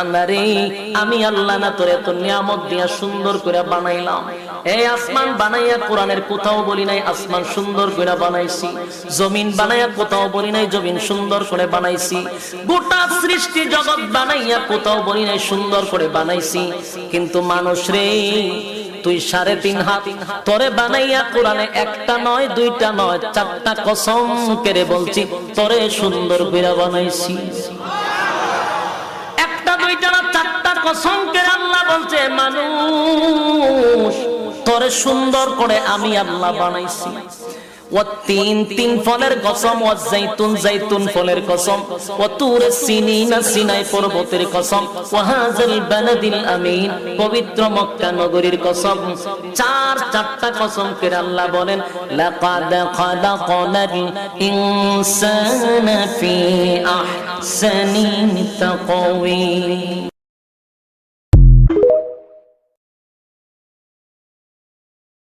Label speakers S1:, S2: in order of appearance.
S1: আরে আমি আল্লাহ না তোরে এত নিয়ামত দিয়া সুন্দর করে বানাইলাম। এই আসমান বানাইয়া কোরআনের কোথাও বলি নাই আসমান সুন্দর করে বানাইছি, জমিন বানাইয়া কোথাও বলি নাই জমিন সুন্দর করে বানাইছি, গোটা সৃষ্টি জগৎ বানাইয়া কোথাও বলি নাই সুন্দর করে বানাইছি। কিন্তু মানুষ রে, তুই 3.5 হাত তোরে বানাইয়া কোরআনে একটা নয় দুইটা নয় 4টা কসম করে বলছি তোরে সুন্দর করে বানাইছি। দুইটা না 4টা কসম করে আল্লাহ বলছে মানুষ তোরে সুন্দর করে আমি আল্লাহ বানাইছি। তিন ফলের কসম, জাইতুন ফলের কসম, সিনাই পর্বতের কসম, ওয়াহাজাল বালাদিল আমিন পবিত্র মক্কা নগরীর কসম। 4টা কসম করে আল্লাহ বলেন লাকাদ খালাকনাল ইনসানা ফি আহসানি তাকওয়িম।